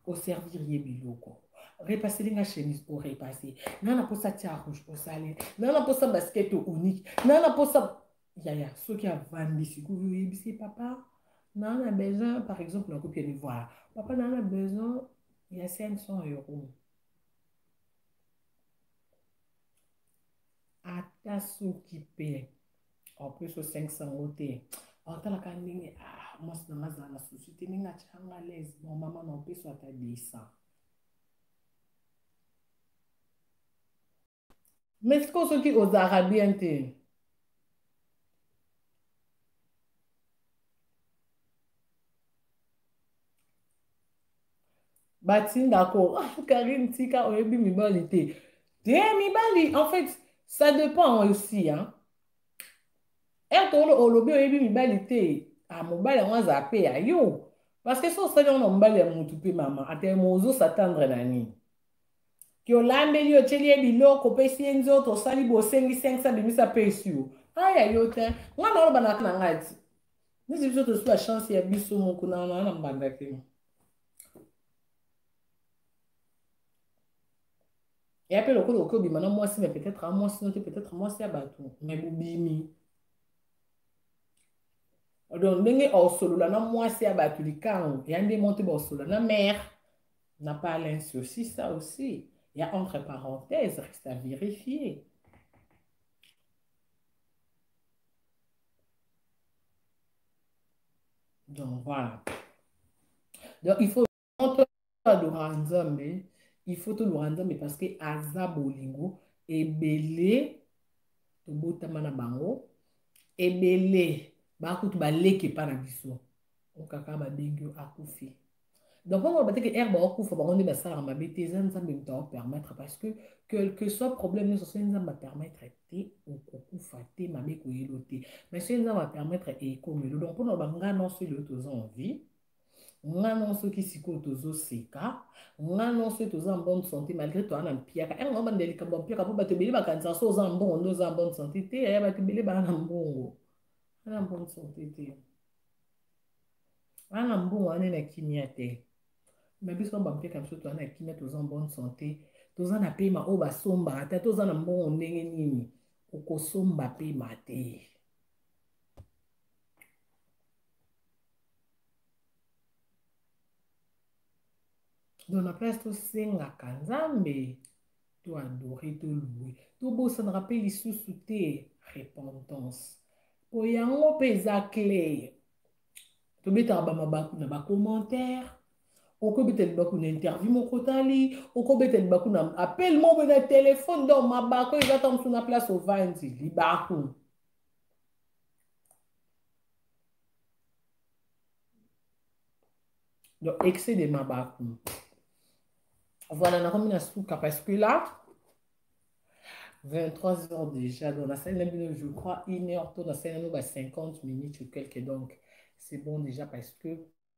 oservir ye biloko repaselinga chemise orepase nana mposa tia rouge osale nana mposa basket unique nana mposa yaya soki avandi sikoyo oyebisi papa nana besoin par exemple nakoki eni voilà papa nana besoin ya 500 euros ata soki mpe en plus o 500 euros te otalaka ndenge mwasi na mazala na susi te ndenge atianga lese bon mama na opeso ata 200 mais siko soki ozalaka bien te batindako Karine tika oyebi mibali te mibali en fait ça dépend aussi olobi oyebi mibali te mobali yango aza pe ya yo parce que so osali yango na mobali ya motu mpe mama atemo ozosatandre na nini ki olambeli otyeli ye biloko opesi ye nzoto osali bosengi 500 bimisa mpe esi yo aya yo te ngana oloba na ngai ti nisi biso tosi bachance ya biso moko na mbanda te ya mpe lokola okoki obima na mwasi me peut-être mwasi no te peut-être mwasi ya bato me bobimi donc ndenge osolola na mwasi ya bato likango ya nde mo te bosolola na mère n'a pas l'insi aussi ça aussi il y a entre parenthèses reste à vérifier donc voilà donc il faut adorer nzambe il faut tolora nzambe parce que aza bolingo ebele tobotama na bango ebele bakutu baleki epa na biso okaka babengi yo akufi Donc, on va dire que herbe au faut on est ça ma bête ça nous va permettre parce que quel que soit problème nous ça nous va permettre de au coup faté ma bête koyeloté mais ça nous va permettre et comme le donc pour nous banga non sur le tous envie nga non ceux qui s'y tozo seka nga non ceux tous en bonne santé malgré toi na pia ka nga ba ndeli ka bon pia ka po ba te beli ba kanza so en bon nos en bonne santé te ya ba te beli ba na mbongo na bonne santé te ana mbongo ane na kimia te. Mais puisqu'on va me comme ça, tu as qui met en bonne santé, tu as un paiement au bas somba, tu as un bon nini, au kosomba paiement te. Donc, la place, tu senga kanzambe, tu adorer, tu louer. Tu beau ça me rappelle les sous-soutés, repentance. Pour y avoir pesa clé, tu mets ta ba commentaire. Oko betel baku na interview moko tali, oko betel baku na appel mo na téléphone dans ma bako ils attendent sur la place au 20 li baku. Donc excès de ma baku. Voilà, on a remis la souka parce que là 23 heures déjà dans la salle je crois 1 heure dans la salle 50 minutes ou quelques donc c'est bon déjà parce que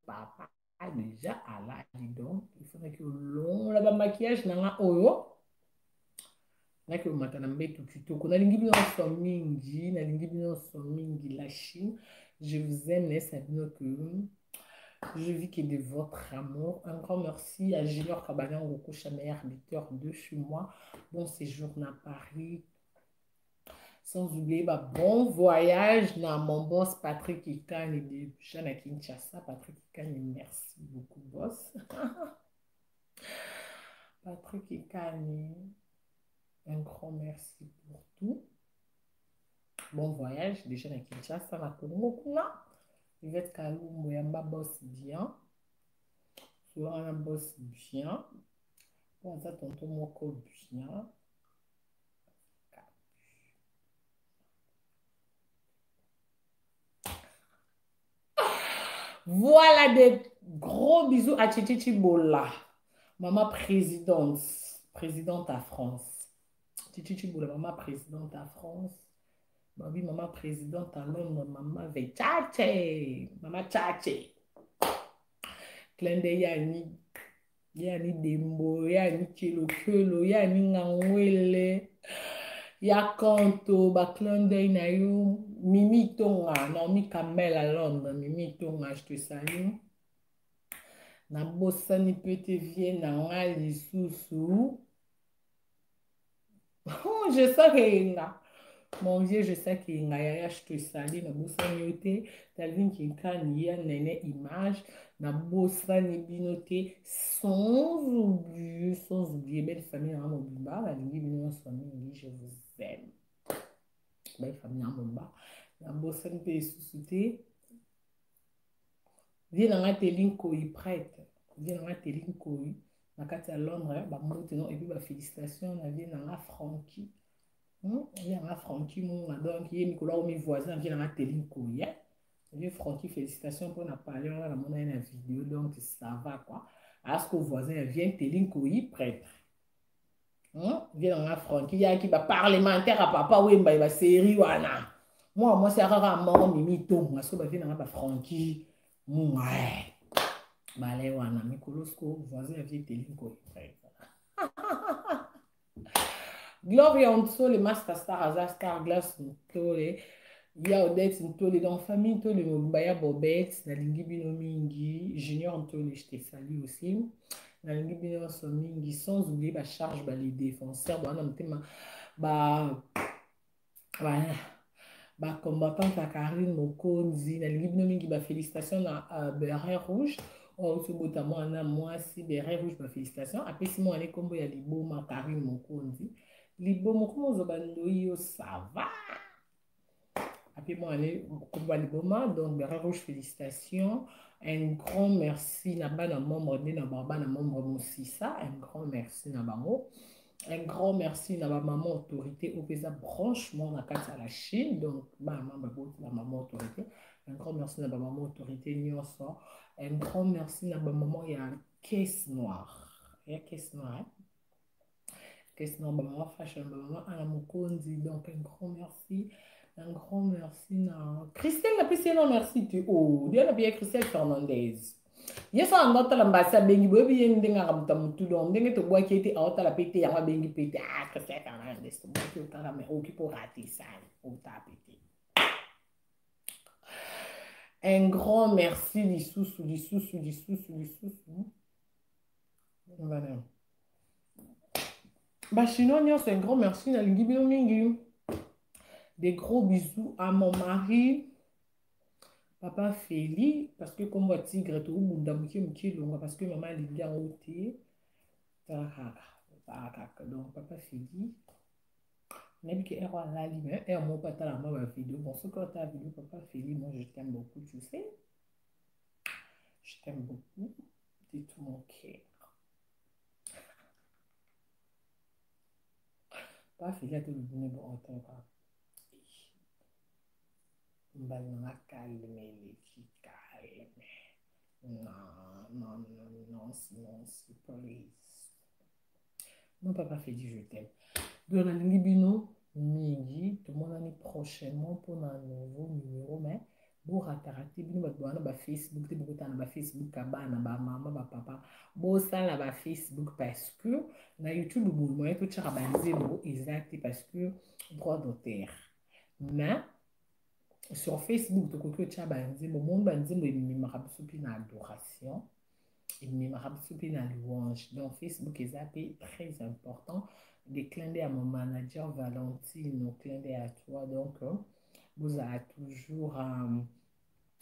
papa a déjà à la donc il faudrait que long là maquillage na oyo. Nake omata na mbeto kitoko nalingi bino nyonso mingi nalingi bino nyonso mingi la Chine je vous aime nayesa bino que je vis que de votre amour un grand merci à Junior Kabana Ngokosha meilleur arbitre de chez moi bon séjour à Paris sans oublier bon voyage dans mon boss Patrick Ikane de Jeanne à Kinshasa Patrick Ikane merci beaucoup boss Patrick Ikane un grand merci pour tout. Bon voyage, déjà dans Kinshasa, na Congo, kuna. Yvette Kalou, Moyamba bosse bien. Souvent, on bosse bien. Bon, ça, tonton Moko bien. Voilà des gros bisous à Titi Chibola, maman présidente, présidente à France. Titi Chibola, maman présidente à France. Bah oui, maman présidente à Londres, maman Vechache, maman Chache. Klende Yani, Yani Dembo, Yani Kilokelo, Yani Ngangwele, Yakanto, Baklende na yo, Mimi Tonga, Naomi Kamel à Londres, Mimi Tonga, je te salue. Na bosani pete vie na nga lisusu. Oh, je sais que mon vieux, je sais que Ngaya, je te salue, na bosani yote, Talvin Kinkani, ya nene image, na bosani binote, sans oublier, belle famille en Mobimba, la ligne bino famille, je vous aime. Belle famille en Mobimba, na bosani pe susute, vie na nga telinko y prête, vie na nga telinko y, na kati ya Londres, ba moto non, et puis ba félicitations, na vie na nga Francky. Il y a Francky, donc il y a Nicolas, mes voisins, viennent à Télinko. Vieux Francky, félicitations pour la parler, on a la vidéo, donc ça va quoi. À ce que voisin vient Télinko, il prêtre. Viens à Francky, il y a qui va parlementaire à papa, oui, il va série, wana. Moi, c'est rarement mimi to, moi, ce que vient à Francky, ouais. Balé, wana, Nicolas, voisin vient Télinko, il prêtre. Gloria Ntole, Master Star, Azar Star, Glass Ntole, ya Odette Ntole, dans famille Ntole, Mbaya Bobette, Nalingi Bino Mingi, Junior Ntole, je te salue aussi. Nalingi Bino Mingi, sans oublier ma charge, les défenseurs, combattante à Karine Mokonzi, Nalingi Bino Mingi, félicitations à Béret Rouge. Oh, ce beau tamour, moi, si Béret Rouge, félicitations. Après, si moi, on est comme il y a des beaux Karine Mokonzi. Libomo, comment zo ça va? Après moi, allez, Kumba Liboma, donc Béret Rouge, félicitations. Un grand merci, Naba, na membre, na Baba, na membre, Moussissa. Un grand merci, Nabango. Un grand merci à ma maman autorité au PESA branchement dans la Chine. Donc, la maman autorité. Un grand merci à ma maman autorité Nyonso. Un grand merci à ma maman. Il y a une caisse noire. Il y a une caisse noire. Hein? Caisse noire, ma maman fashion, ma maman Anna Mokondi. Donc, un grand merci. Un grand merci à Christelle. La plus non merci. Oh, Dieu a bien Christelle Fernandez. Yes, I'm not a mbasa bengi bobi yende ngaramta mutudo ndenge to boy kete awta la pete ya bengi pete que c'est quand même des to boy to kala me oki pour rater ça au tapete. Un grand merci l'issous. Voilà. Bah sinon c'est un grand merci na lingi bino mingi. Des gros bisous à mon mari. Papa Feli, parce que comme moi tigre tout bunda muke longa parce que maman lingi a ôté. Donc papa Feli. Même que elle a la ligne, elle m'a pas la ma vidéo. Bon, ce que tu as vu, papa Feli, moi je t'aime beaucoup, tu sais. Je t'aime beaucoup de tout mon cœur. Papa Feli a tout le bonheur pour entendre. Calme, les filles, calme. Non, sinon, c'est please. Non, papa Feli, je t'aime. Dans la Libino, midi, tout le monde année prochainement pour un nouveau numéro, mais pour rattraper, bino batouana ba Facebook, te beaucoup na ba Facebook kaba na ba maman ba papa, bo ça na ba Facebook parce que na YouTube bo moyen tout chara banzemo exact parce que droit d'auteur. Mais sur Facebook to ko chara banzemo mon banzemo mi marabiso na adoration. Et la louange. Donc, Facebook est très important. Des clins d'œil à mon manager Valentine, des clins d'œil à toi. Donc, vous avez toujours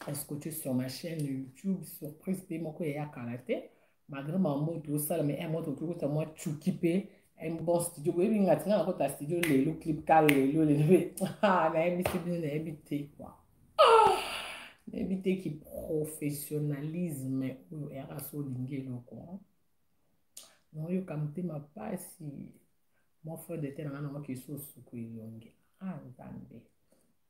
escouté sur ma chaîne YouTube, surprise, mon coup, il y a karaté. Malgré ma mot, tout ça, mais un mot, tout le moi, tu kippé. Un bon studio. Oui, il y a un studio, les clips, les ah, mais c'est bien, habité, quoi. Éviter qui professionnalisme ou eraso lingelo quoi. Non yo kamte ma pasi mon frère de tel na qui so suku yonge. Ah nzambe.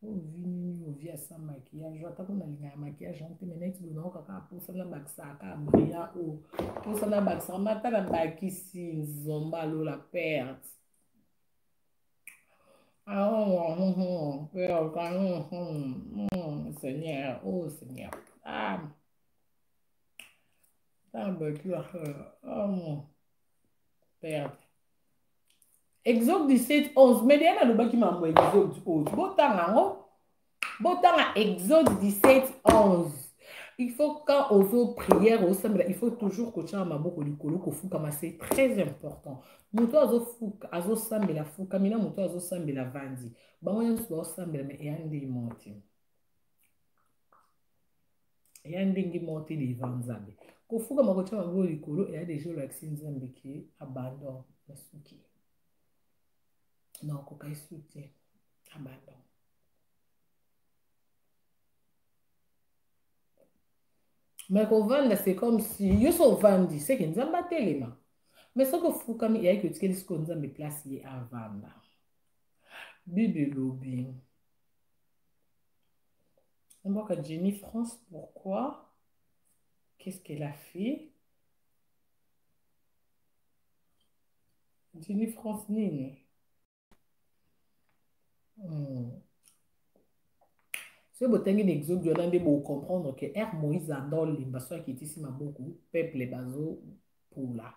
O vini o via sa maquillage, ata ko na linga maquillage on te menet bu no kaka posa na baksa ka bria o posa na baksa mata na bakisi nzomba lo la perte. Ah, Seigneur, oh Seigneur. Ah, oh mon Père. Exode 17, 11. Mais il y a un qui m'a envoyé Exode 11. Botan à Exode 17, 11. Il faut, quand on veut prière, il faut toujours que tu aies un maboko likolo ko fuka, c'est très important. Muto azo fuka, azo sambela fuka, mina muto azo sambela vandi. Ba moyen so sambela me yande monti. Yande ngi monti les vanzabe. Ko fuka mako cha maboko likolo, il y a des jours like sinzambe qui abandon na suki. Non, ko kai suki abandon. Mais qu'on vende, c'est comme si ils sont vendus, c'est qu'ils ont battu les mains. Mais ce que faut comme il y a que tu ce qu'on a placé à vendre. Bibi lobby. On voit que Jenny France, pourquoi? Qu'est-ce qu'elle a fait? Jenny France, nini. Ce botengin exode, on a des mots comprendre que R. Moïse adore les bassins qui est ici, ma beaucoup, peuple les bateaux pour là.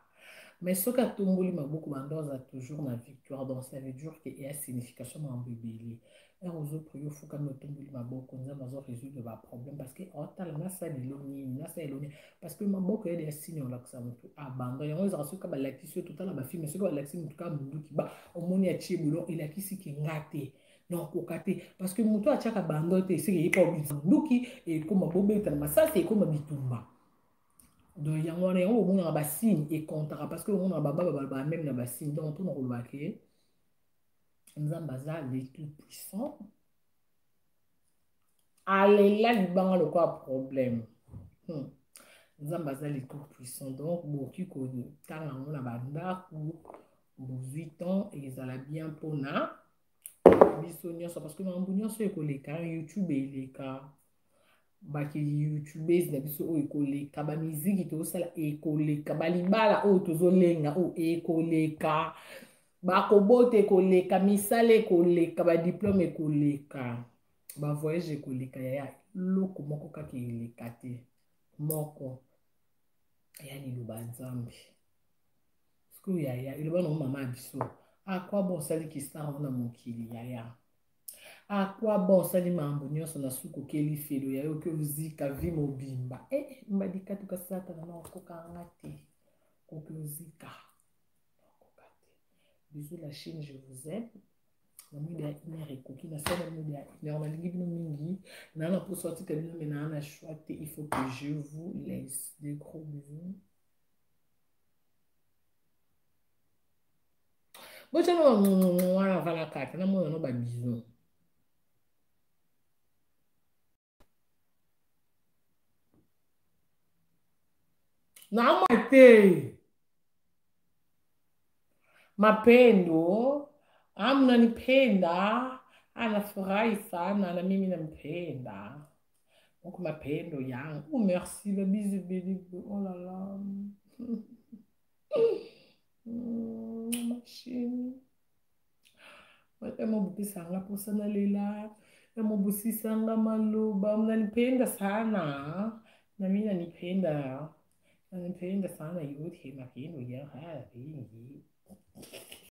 Mais ce qu'a tombé m'a beaucoup mandoz a toujours la victoire, donc ça veut dire qu'il y a signification dans le bébé. Et aux autres, il faut que nous tombions ma beaucoup, nous avons résoudre le problème parce que oh t'as la ça éloigné, parce que ma beaucoup il y a des signes là que ça me abandon. Il y a des raisons comme la tissue tout à la fille, mais ce que la tissue tout cas mundu qui bat au monde y a tié boulot il a qui si qui ngate. Donc, au côté, parce que mon toit a chaque abandon, c'est qu'il n'y a pas de et comme un bobé, ça c'est comme un bitumba. Donc, il y a un monde dans la bassine et contre parce que le monde dans la même dans la bassine. Donc, on a remarqué, nous avons les tout puissants. Allez là, il y a le quoi problème. Nous avons les tout puissants. Donc, beaucoup de temps, on a banda ou bozwi temps ezala bien mpona biso nyonso parce que makambo nyonso ekoleka youtube eleka baki youtubers na biso oyo ekoleka bamiziki tozosala ekoleka balibala oyo tozolenga oyo ekoleka bakobota ekoleka misala ekoleka badiplome ekoleka bavoyage ekoleka yaya loko moko kaka eleka te moko ya liloba nzambe sikoyo yaya eloba nango mama ya biso akwa bon osali kisana na mokili yaya akwa bon osali makambo nyonso na suku okeli felo yaye oke ozika vi mobimba mbadika tukasatana na okokanga te oke ozika okoka te bisous la Chine je vous aime na mwide ya iner ekoki na sala mwide ya iner nalingi bino mingi na na po sorti te bino me na na choix te il faut que je vous laisse des gros bisous. Bocha no wana vala kaka na mona no ba bisous. Na mate mapendo mnanipenda anafurahi sana na mimi nampenda donc mapendo yangu merci babizi bilibu oh là là machine emobukisanga posa nalela emobusisanga maloba mnanipenda sana na mimi nanipenda sana yote mapendo ya vingi